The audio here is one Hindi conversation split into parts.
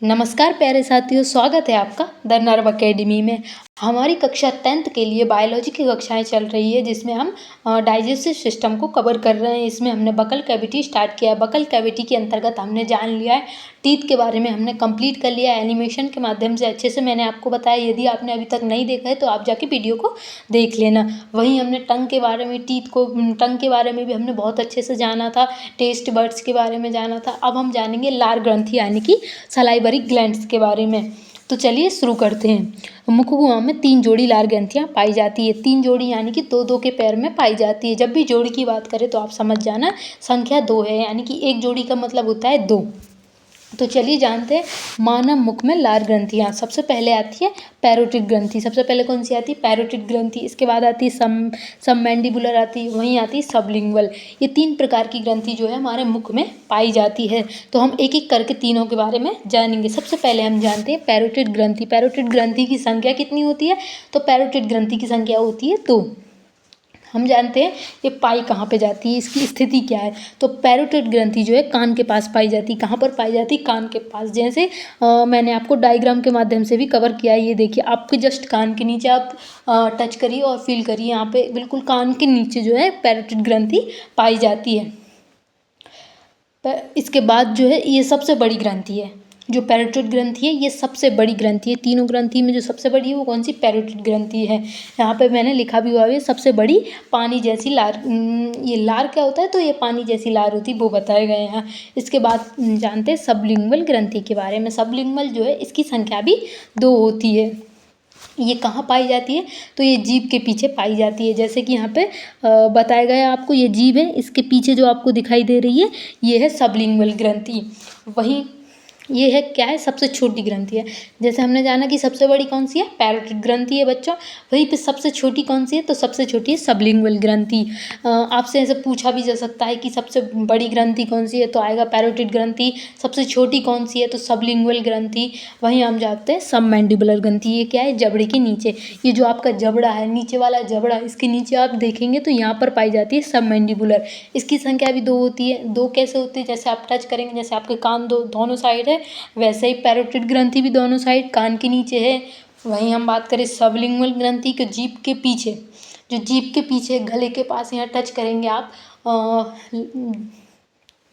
नमस्कार प्यारे साथियों, स्वागत है आपका द नर्व अकेडमी में। हमारी कक्षा 10th के लिए बायोलॉजी की कक्षाएं चल रही है, जिसमें हम डाइजेस्टिव सिस्टम को कवर कर रहे हैं। इसमें हमने बकल कैविटी स्टार्ट किया है। बकल कैविटी के अंतर्गत हमने जान लिया है, टीथ के बारे में हमने कंप्लीट कर लिया है एनिमेशन के माध्यम से। अच्छे से मैंने आपको बताया। यदि आपने अभी तक नहीं देखा है तो आप जाके वीडियो को देख लेना। वहीं हमने टंग के बारे में, टंग के बारे में भी हमने बहुत अच्छे से जाना था। टेस्ट बर्ड्स के बारे में जाना था। अब हम जानेंगे लार ग्रंथि यानी कि सलाइवरी ग्लैंड्स के बारे में। तो चलिए शुरू करते हैं। मुख गुहा में 3 जोड़ी लार ग्रंथियाँ पाई जाती है। 3 जोड़ी यानी कि 2-2 के पैर में पाई जाती है। जब भी जोड़ी की बात करें तो आप समझ जाना संख्या 2 है, यानी कि एक जोड़ी का मतलब होता है 2। तो चलिए जानते हैं मानव मुख में लार ग्रंथियाँ। सबसे पहले आती है पैरोटिड ग्रंथि। सबसे पहले कौन सी आती है? पैरोटिड ग्रंथि। इसके बाद आती है सबमैंडिबुलर आती है, वहीं आती है सबलिंगुअल। ये 3 प्रकार की ग्रंथि जो है हमारे मुख में पाई जाती है। तो हम एक एक करके तीनों के बारे में जानेंगे। सबसे पहले हम जानते हैं पैरोटिड ग्रंथि। पैरोटिड ग्रंथि की संख्या कितनी होती है? तो पैरोटिड ग्रंथि की संख्या होती है 2। हम जानते हैं ये पाई कहाँ पे जाती है, इसकी स्थिति क्या है। तो पैरोटिड ग्रंथि जो है कान के पास पाई जाती है। कहाँ पर पाई जाती है? कान के पास। जैसे मैंने आपको डायग्राम के माध्यम से भी कवर किया है। ये देखिए, आपके जस्ट कान के नीचे आप टच करिए और फील करिए। यहाँ पे बिल्कुल कान के नीचे जो है पैरोटिड ग्रंथि पाई जाती है। इसके बाद जो है ये सबसे बड़ी ग्रंथि है। जो पैरोटिड ग्रंथि है ये सबसे बड़ी ग्रंथि है। तीनों ग्रंथि में जो सबसे बड़ी है वो कौन सी? पैरोटिड ग्रंथि है। यहाँ पे मैंने लिखा भी हुआ है सबसे बड़ी पानी जैसी लार। ये लार क्या होता है? तो ये पानी जैसी लार होती है, वो बताए गए हैं। इसके बाद जानते हैं सबलिंगुअल ग्रंथि के बारे में। सबलिंगुअल जो है इसकी संख्या भी 2 होती है। ये कहाँ पाई जाती है? तो ये जीभ के पीछे पाई जाती है। जैसे कि यहाँ पे बताया गया आपको, ये जीभ है, इसके पीछे जो आपको दिखाई दे रही है ये है सबलिंगुअल ग्रंथि। वहीं ये है क्या है? सबसे छोटी ग्रंथि है। जैसे हमने जाना कि सबसे बड़ी कौन सी है? पैरोटिड ग्रंथि है बच्चों। वहीं पे सबसे छोटी कौन सी है? तो सबसे छोटी है सबलिंगुअल ग्रंथि। आपसे ऐसे पूछा भी जा सकता है कि सबसे बड़ी ग्रंथि कौन सी है? तो आएगा पैरोटिड ग्रंथि। सबसे छोटी कौन सी है? तो सबलिंगुअल ग्रंथि। वहीं हम जानते हैं सबमैंडिबुलर ग्रंथि। ये क्या है? जबड़े के नीचे। ये जो आपका जबड़ा है, नीचे वाला जबड़ा, इसके नीचे आप देखेंगे तो यहाँ पर पाई जाती है सबमैंडिबुलर। इसकी संख्या भी 2 होती है। 2 कैसे होती है? जैसे आप टच करेंगे, जैसे आपके कान दोनों साइड है, वैसे ही पैरोटिड ग्रंथि भी दोनों साइड कान के नीचे है। वहीं हम बात करें सबलिंगुअल ग्रंथि के जीभ के पीछे, जो जीभ के पीछे गले के पास यहाँ टच करेंगे आप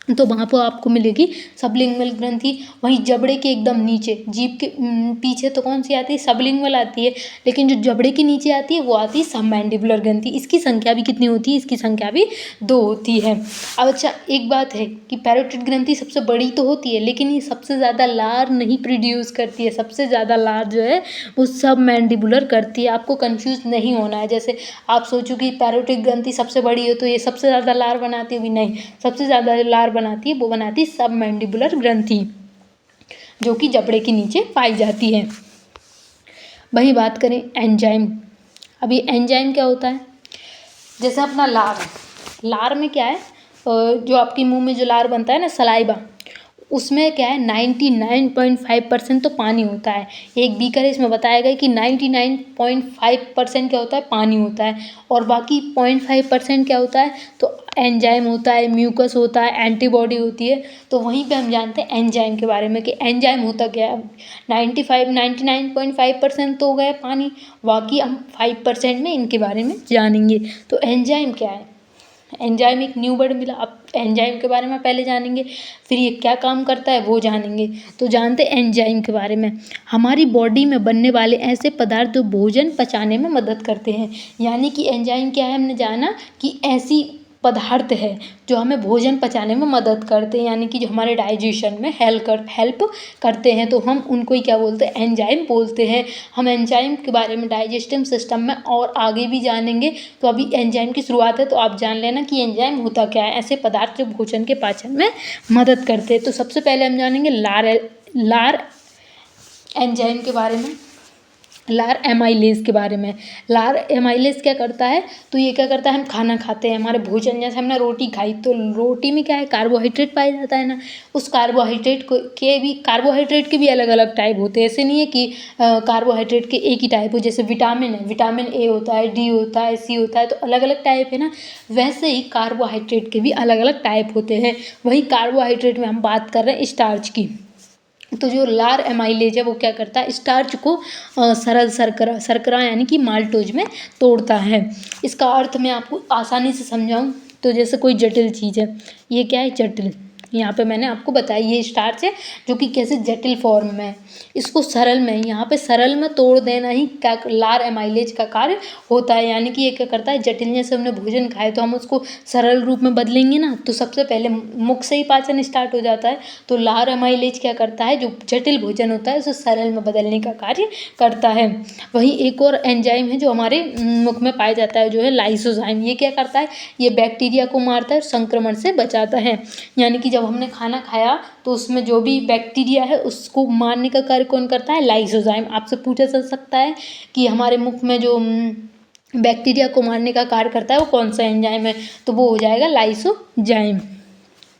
तो वहाँ पर आपको मिलेगी सबलिंगुअल ग्रंथि। वहीं जबड़े के एकदम नीचे, जीभ के पीछे तो कौन सी आती है? सबलिंगुअल आती है। लेकिन जो जबड़े के नीचे आती है वो आती है सबमैंडिबुलर ग्रंथि। इसकी संख्या भी कितनी होती है? इसकी संख्या भी 2 होती है। अब अच्छा, एक बात है कि पैरोटिड ग्रंथि सबसे बड़ी तो होती है, लेकिन ये सबसे ज़्यादा लार नहीं प्रोड्यूस करती है। सबसे ज़्यादा लार जो है वो सबमैंडिबुलर करती है। आपको कन्फ्यूज़ नहीं होना है। जैसे आप सोचो कि पैरोटिड ग्रंथि सबसे बड़ी है तो ये सबसे ज़्यादा लार बनाती है, भी नहीं। सबसे ज़्यादा लार बनाती है वो बनाती है सबमैंडिबुलर ग्रंथि, जो कि जबड़े के नीचे पाई जाती है। वही बात करें एंजाइम। अब ये एंजाइम क्या होता है? जैसे अपना लार है, लार में क्या है? जो आपके मुंह में जो लार बनता है ना, सलाइवा, उसमें क्या है? 99.5% तो पानी होता है। एक बीकर है, इसमें बताया गया कि 99.5% क्या होता है? पानी होता है। और बाकी 0.5% क्या होता है? तो एंजाइम होता है, म्यूकस होता है, एंटीबॉडी होती है। तो वहीं पे हम जानते हैं एंजाइम के बारे में कि एंजाइम होता क्या है। 99.5% तो हो गया पानी, बाकी हम 5% में इनके बारे में जानेंगे। तो एंजाइम क्या है? एंजाइम एक न्यू वर्ड मिला। अब एंजाइम के बारे में पहले जानेंगे, फिर ये क्या काम करता है वो जानेंगे। तो जानते हैं एंजाइम के बारे में। हमारी बॉडी में बनने वाले ऐसे पदार्थ जो भोजन पचाने में मदद करते हैं। यानी कि एंजाइम क्या है? हमने जाना कि ऐसी पदार्थ है जो हमें भोजन पचाने में मदद करते हैं, यानी कि जो हमारे डाइजेशन में हेल्प करते हैं, तो हम उनको ही क्या बोलते हैं? एंजाइम बोलते हैं। हम एंजाइम के बारे में डाइजेस्टिव सिस्टम में और आगे भी जानेंगे। तो अभी एंजाइम की शुरुआत है, तो आप जान लेना कि एंजाइम होता क्या है। ऐसे पदार्थ जो भोजन के पाचन में मदद करते हैं। तो सबसे पहले हम जानेंगे लार एंजाइम के बारे में, लार एमाइलेज के बारे में। लार एमाइलेज क्या करता है? तो ये क्या करता है? हम खाना खाते हैं, हमारे भोजन, जैसे हमने रोटी खाई तो रोटी में क्या है? कार्बोहाइड्रेट पाया जाता है ना। उस कार्बोहाइड्रेट कार्बोहाइड्रेट के भी अलग अलग टाइप होते हैं। ऐसे नहीं है कि कार्बोहाइड्रेट के एक ही टाइप हो। जैसे विटामिन है, विटामिन ए होता है, डी होता है, सी होता है, तो अलग अलग टाइप है ना। वैसे ही कार्बोहाइड्रेट के भी अलग अलग टाइप होते हैं। वही कार्बोहाइड्रेट में हम बात कर रहे हैं स्टार्च की। तो जो लार एमाइलेज है वो क्या करता है, स्टार्च को सरल शर्करा शर्करा यानी कि माल्टोज में तोड़ता है। इसका अर्थ मैं आपको आसानी से समझाऊं तो जैसे कोई जटिल चीज़ है, ये क्या है, जटिल। यहाँ पे मैंने आपको बताया ये स्टार्च है जो कि कैसे जटिल फॉर्म में है, इसको सरल में, यहाँ पे सरल में तोड़ देना ही क्या लार एमाइलेज का कार्य होता है। यानी कि ये क्या करता है, जटिल जैसे हमने भोजन खाए तो हम उसको सरल रूप में बदलेंगे ना, तो सबसे पहले मुख से ही पाचन स्टार्ट हो जाता है। तो लार एमाइलेज क्या करता है, जो जटिल भोजन होता है उसे सरल में बदलने का कार्य करता है। वहीं एक और एंजाइम है जो हमारे मुख में पाया जाता है, जो है लाइसोजाइम। ये क्या करता है, ये बैक्टीरिया को मारता है और संक्रमण से बचाता है। यानी कि जब हमने खाना खाया तो उसमें जो भी बैक्टीरिया है उसको मारने का कार्य कौन करता है, लाइसोजाइम। आपसे पूछा जा सकता है कि हमारे मुख में जो बैक्टीरिया को मारने का कार्य करता है वो कौन सा एंजाइम है, तो वो हो जाएगा लाइसोजाइम।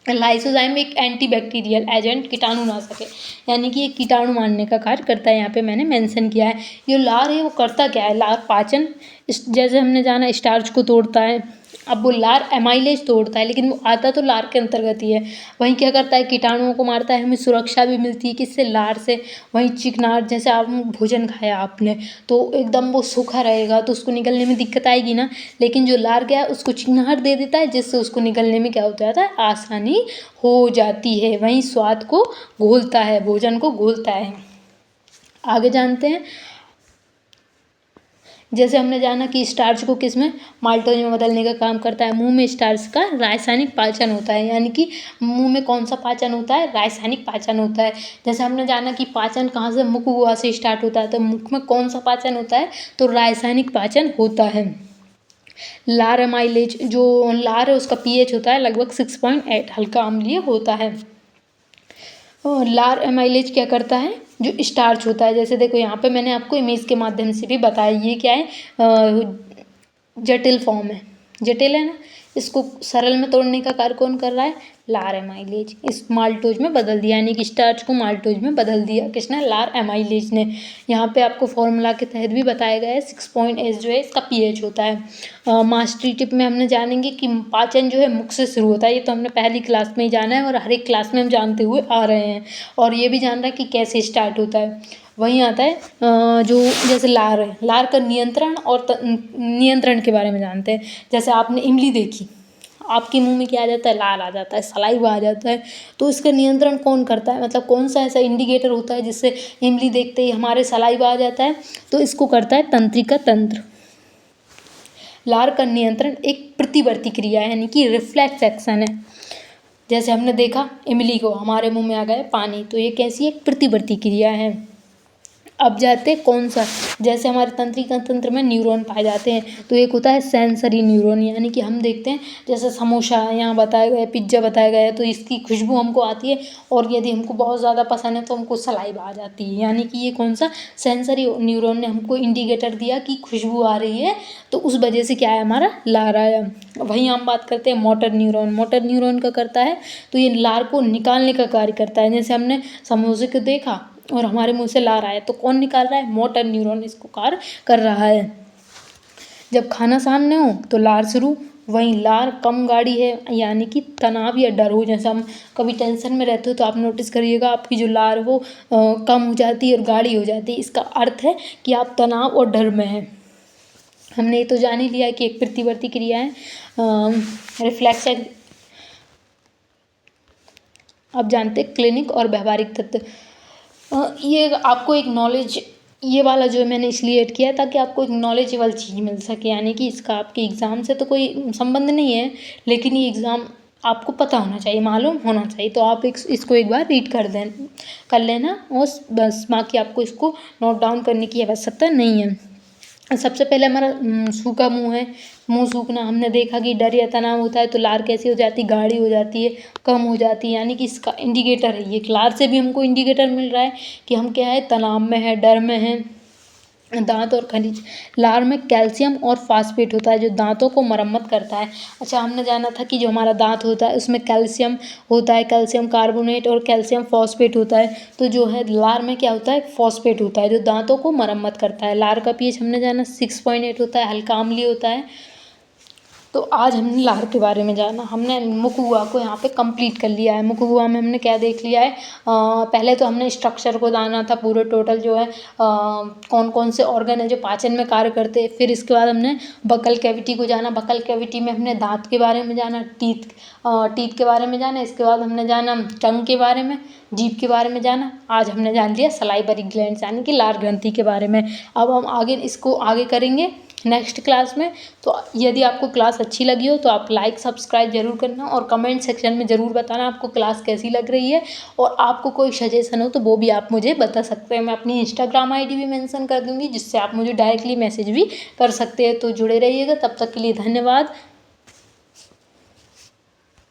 लाइसोजाइम एक एंटीबैक्टीरियल एजेंट, कीटाणुनाशक है, यानी कि ये कीटाणु मारने का कार्य करता है। यहाँ पे मैंने मेंशन किया है। ये लार है वो करता क्या है, लार पाचन, जैसे हमने जाना स्टार्च को तोड़ता है, अब वो लार एमाइलेज तोड़ता है, लेकिन वो आता तो लार के अंतर्गत ही है। वहीं क्या करता है, कीटाणुओं को मारता है, हमें सुरक्षा भी मिलती है किससे, लार से। वहीं चिकनाहट, जैसे आप भोजन खाया आपने तो एकदम वो सूखा रहेगा तो उसको निकलने में दिक्कत आएगी ना, लेकिन जो लार गया उसको चिकनाहट दे देता है जिससे उसको निकलने में क्या हो जाता है, आसानी हो जाती है। वहीं स्वाद को घोलता है, भोजन को घोलता है। आगे जानते हैं, जैसे हमने जाना कि स्टार्च को किस में, माल्टोज में बदलने का काम करता है। मुंह में स्टार्च का रासायनिक पाचन होता है, यानी कि मुंह में कौन सा पाचन होता है, रासायनिक पाचन होता है। जैसे हमने जाना कि पाचन कहाँ से, मुख गुहा से स्टार्ट होता है, तो मुख में कौन सा पाचन होता है, तो रासायनिक पाचन होता है। लार एमाइलेज, जो लार है उसका पीएच होता है लगभग 6.8, हल्का अम्लीय होता है। और लार एमाइलेज क्या करता है, जो स्टार्च होता है, जैसे देखो यहाँ पे मैंने आपको इमेज के माध्यम से भी बताया, ये क्या है, जटिल फॉर्म है, जटिल है ना, इसको सरल में तोड़ने का कार्य कौन कर रहा है, लार एमाइलेज। इस माल्टोज में बदल दिया, यानी कि स्टार्च को माल्टोज में बदल दिया किसने, लार एमाइलेज ने। यहाँ पे आपको फॉर्मूला के तहत भी बताया गया है, 6.8 जो है इसका पीएच होता है। मास्टरी टिप में हमने जानेंगे कि पाचन जो है मुख से शुरू होता है, ये तो हमने पहली क्लास में ही जाना है और हर एक क्लास में हम जानते हुए आ रहे हैं, और ये भी जान रहे हैं कि कैसे स्टार्ट होता है। वहीं आता है जो जैसे लार है, लार का नियंत्रण और नियंत्रण के बारे में जानते हैं। जैसे आपने इमली देखी, आपके मुंह में क्या आ जाता है, लाल आ जाता है, सलाइवा आ जाता है, तो इसका नियंत्रण कौन करता है, मतलब कौन सा ऐसा इंडिकेटर होता है जिससे इमली देखते ही हमारे सलाइवा आ जाता है, तो इसको करता है तंत्रिका तंत्र। लार का नियंत्रण एक प्रतिवर्ती क्रिया है, यानी कि रिफ्लेक्स एक्शन है। जैसे हमने देखा इमली को, हमारे मुंह में आ गया पानी, तो ये कैसी एक प्रतिवर्ती क्रिया है। अब जाते हैं कौन सा, जैसे हमारे तंत्रिका तंत्र में न्यूरॉन पाए जाते हैं, तो एक होता है सेंसरी न्यूरॉन, यानी कि हम देखते हैं जैसे समोसा यहाँ बताया गया है, पिज्ज़ा बताया गया है, तो इसकी खुशबू हमको आती है और यदि हमको बहुत ज़्यादा पसंद है तो हमको सलाइवा आ जाती है, यानी कि ये कौन सा, सेंसरी न्यूरॉन ने हमको इंडिकेटर दिया कि खुशबू आ रही है, तो उस वजह से क्या है, हमारा लार आया। वहीं हम बात करते हैं मोटर न्यूरॉन। मोटर न्यूरॉन का करता है, तो ये लार को निकालने का कार्य करता है। जैसे हमने समोसे को देखा और हमारे मुंह से लार आया, तो कौन निकाल रहा है, मोटर न्यूरॉन इसको कार्य कर रहा है। जब खाना सामने हो तो लार शुरू, वहीं लार कम गाढ़ी है, यानी कि तनाव या डर हो, जैसे हम कभी टेंशन में रहते हो तो आप नोटिस करिएगा आपकी जो लार वो कम हो जाती है और गाढ़ी हो जाती है, इसका अर्थ है कि आप तनाव और डर में हैं। हमने ये तो जान ही लिया है कि एक प्रतिवर्ती क्रिया है, रिफ्लेक्स। अब जानते हैं क्लिनिक और व्यवहारिक तत्व। ये आपको एक नॉलेज, ये वाला जो मैंने इसलिए ऐड किया ताकि आपको एक नॉलेजेबल चीज़ मिल सके, यानी कि इसका आपके एग्ज़ाम से तो कोई संबंध नहीं है, लेकिन ये एग्ज़ाम आपको पता होना चाहिए, मालूम होना चाहिए, तो आप इसको एक बार रीड कर लेना और बस, बाकी आपको इसको नोट डाउन करने की आवश्यकता नहीं है। सबसे पहले हमारा सूखा मुंह है, मुंह सूखना, हमने देखा कि डर या तनाव होता है तो लार कैसी हो जाती है, गाढ़ी हो जाती है, कम हो जाती है, यानी कि इसका इंडिकेटर है ये। लार से भी हमको इंडिकेटर मिल रहा है कि हम क्या है, तनाव में है, डर में है। दांत और खनिज, लार में कैल्शियम और फास्फेट होता है जो दांतों को मरम्मत करता है। अच्छा, हमने जाना था कि जो हमारा दांत होता है उसमें कैल्शियम होता है, कैल्शियम कार्बोनेट और कैल्शियम फॉस्फेट होता है, तो जो है लार में क्या होता है, फॉस्फेट होता है जो दांतों को मरम्मत करता है। लार का पीएच हमने जाना 6.8 होता है, हल्का अम्लीय होता है। तो आज हमने लार के बारे में जाना। हमने मुकुआ को यहाँ पे कंप्लीट कर लिया है। मुकुआ में हमने क्या देख लिया है, पहले तो हमने स्ट्रक्चर को जाना था पूरे टोटल जो है कौन कौन से ऑर्गन है जो पाचन में कार्य करते हैं। फिर इसके बाद हमने बकल कैविटी को जाना। बकल कैविटी में हमने दांत के बारे में जाना, टीथ के बारे में जाना। इसके बाद हमने जाना टंग के बारे में, जीभ के बारे में जाना। आज हमने जान लिया सलाइवरी ग्लैंड्स यानी कि लार ग्रंथि के बारे में। अब हम आगे इसको आगे करेंगे नेक्स्ट क्लास में। तो यदि आपको क्लास अच्छी लगी हो तो आप लाइक सब्सक्राइब जरूर करना और कमेंट सेक्शन में ज़रूर बताना आपको क्लास कैसी लग रही है। और आपको कोई सजेशन हो तो वो भी आप मुझे बता सकते हैं। मैं अपनी इंस्टाग्राम आईडी भी मेंशन कर दूंगी जिससे आप मुझे डायरेक्टली मैसेज भी कर सकते हैं। तो जुड़े रहिएगा, तब तक के लिए धन्यवाद।